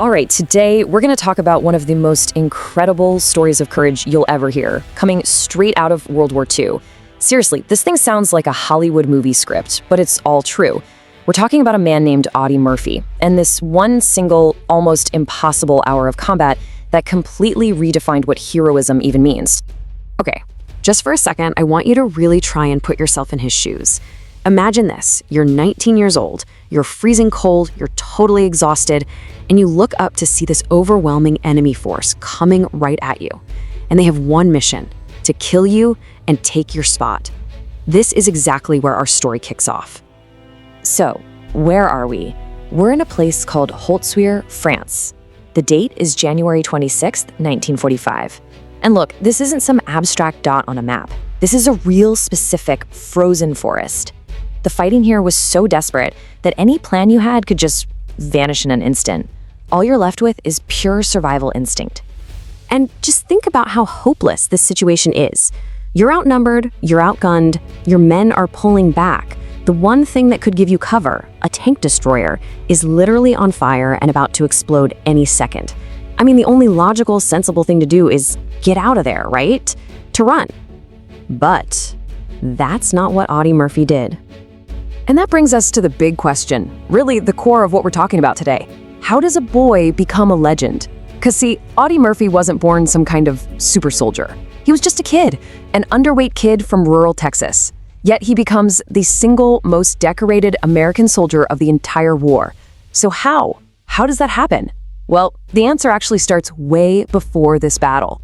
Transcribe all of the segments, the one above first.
All right, today we're going to talk about one of the most incredible stories of courage you'll ever hear, coming straight out of World War II. Seriously, this thing sounds like a Hollywood movie script, but it's all true. We're talking about a man named Audie Murphy, and this one single, almost impossible hour of combat that completely redefined what heroism even means. Okay, just for a second, I want you to really try and put yourself in his shoes. Imagine this, you're 19 years old, you're freezing cold, you're totally exhausted, and you look up to see this overwhelming enemy force coming right at you. And they have one mission, to kill you and take your spot. This is exactly where our story kicks off. So, where are we? We're in a place called Holtzwihr, France. The date is January 26th, 1945. And look, this isn't some abstract dot on a map. This is a real specific frozen forest. The fighting here was so desperate that any plan you had could just vanish in an instant. All you're left with is pure survival instinct. And just think about how hopeless this situation is. You're outnumbered, you're outgunned, your men are pulling back. The one thing that could give you cover, a tank destroyer, is literally on fire and about to explode any second. I mean, the only logical, sensible thing to do is get out of there, right? To run. But that's not what Audie Murphy did. And that brings us to the big question, really the core of what we're talking about today. How does a boy become a legend? Because see, Audie Murphy wasn't born some kind of super soldier. He was just a kid, an underweight kid from rural Texas. Yet he becomes the single most decorated American soldier of the entire war. So how? How does that happen? Well, the answer actually starts way before this battle.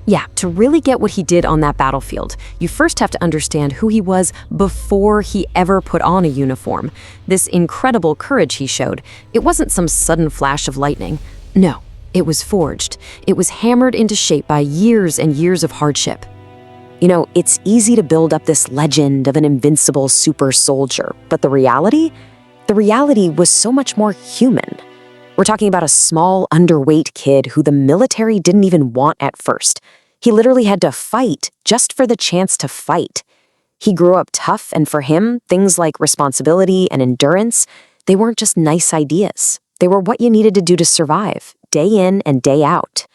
Yeah, to really get what he did on that battlefield, you first have to understand who he was before he ever put on a uniform. This incredible courage he showed, it wasn't some sudden flash of lightning. No, it was forged. It was hammered into shape by years and years of hardship. You know, it's easy to build up this legend of an invincible super soldier, but the reality was so much more human. We're talking about a small, underweight kid who the military didn't even want at first. He literally had to fight just for the chance to fight. He grew up tough, and for him, things like responsibility and endurance, they weren't just nice ideas. They were what you needed to do to survive, day in and day out.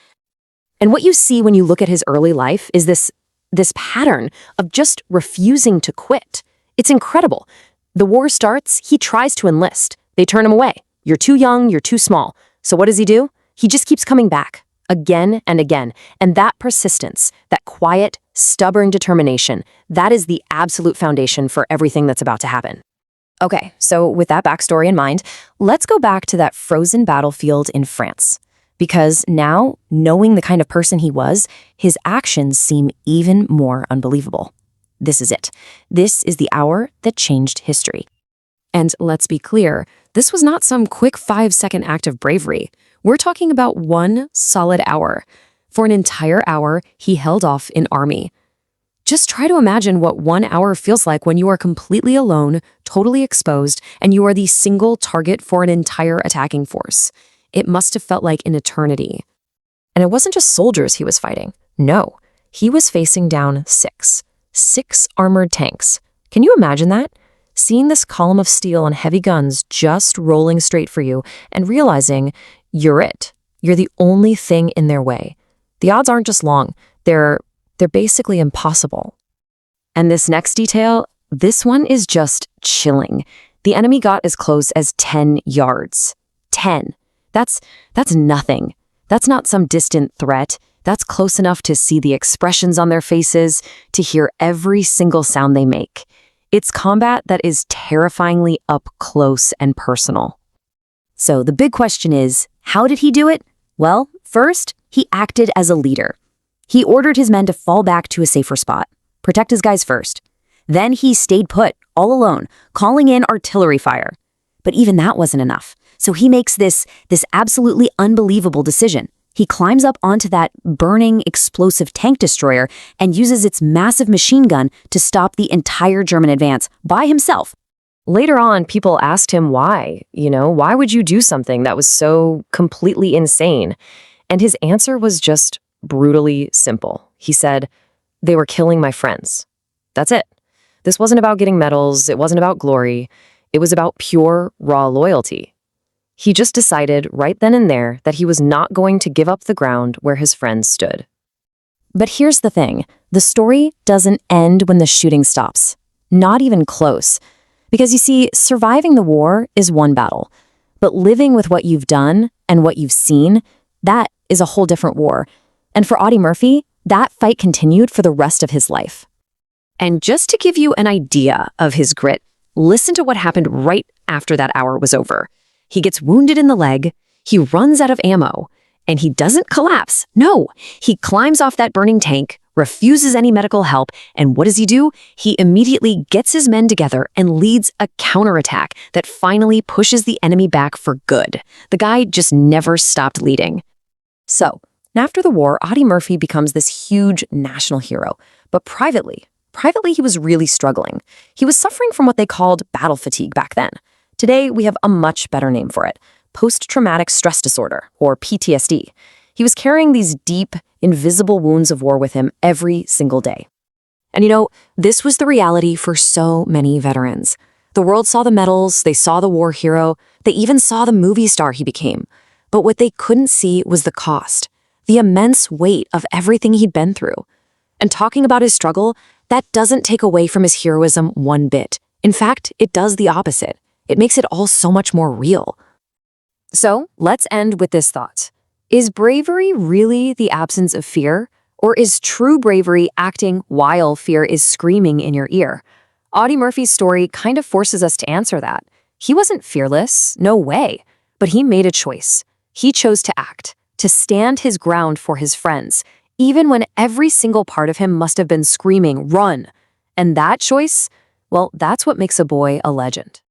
And what you see when you look at his early life is this pattern of just refusing to quit. It's incredible. The war starts, he tries to enlist. They turn him away. You're too young, you're too small. So what does he do? He just keeps coming back, again and again. And that persistence, that quiet, stubborn determination, that is the absolute foundation for everything that's about to happen. Okay, so with that backstory in mind, let's go back to that frozen battlefield in France. Because now, knowing the kind of person he was, his actions seem even more unbelievable. This is it. This is the hour that changed history. And let's be clear, this was not some quick 5-second act of bravery. We're talking about one solid hour. For an entire hour, he held off an army. Just try to imagine what 1 hour feels like when you are completely alone, totally exposed, and you are the single target for an entire attacking force. It must have felt like an eternity. And it wasn't just soldiers he was fighting. No, he was facing down six armored tanks. Can you imagine that? Seeing this column of steel and heavy guns just rolling straight for you and realizing you're it. You're the only thing in their way. The odds aren't just long. They're basically impossible. And this next detail, this one is just chilling. The enemy got as close as 10 yards. 10. That's nothing. That's not some distant threat. That's close enough to see the expressions on their faces, to hear every single sound they make. It's combat that is terrifyingly up close and personal. So the big question is, how did he do it? Well, first, he acted as a leader. He ordered his men to fall back to a safer spot, protect his guys first. Then he stayed put, all alone, calling in artillery fire. But even that wasn't enough. So he makes this absolutely unbelievable decision. He climbs up onto that burning, explosive tank destroyer and uses its massive machine gun to stop the entire German advance by himself. Later on, people asked him why. Why would you do something that was so completely insane? And his answer was just brutally simple. He said, "They were killing my friends." That's it. This wasn't about getting medals. It wasn't about glory. It was about pure, raw loyalty. He just decided right then and there that he was not going to give up the ground where his friends stood. But here's the thing. The story doesn't end when the shooting stops. Not even close. Because you see, surviving the war is one battle. But living with what you've done and what you've seen, that is a whole different war. And for Audie Murphy, that fight continued for the rest of his life. And just to give you an idea of his grit, listen to what happened right after that hour was over. He gets wounded in the leg, he runs out of ammo, and he doesn't collapse. No, he climbs off that burning tank, refuses any medical help, and what does he do? He immediately gets his men together and leads a counterattack that finally pushes the enemy back for good. The guy just never stopped leading. So, after the war, Audie Murphy becomes this huge national hero, but privately, he was really struggling. He was suffering from what they called battle fatigue back then. Today, we have a much better name for it, post-traumatic stress disorder, or PTSD. He was carrying these deep, invisible wounds of war with him every single day. And you know, this was the reality for so many veterans. The world saw the medals, they saw the war hero, they even saw the movie star he became. But what they couldn't see was the cost, the immense weight of everything he'd been through. And talking about his struggle, that doesn't take away from his heroism one bit. In fact, it does the opposite. It makes it all so much more real. So, let's end with this thought. Is bravery really the absence of fear? Or is true bravery acting while fear is screaming in your ear? Audie Murphy's story kind of forces us to answer that. He wasn't fearless, no way. But he made a choice. He chose to act, to stand his ground for his friends, even when every single part of him must have been screaming, "Run!" And that choice, well, that's what makes a boy a legend.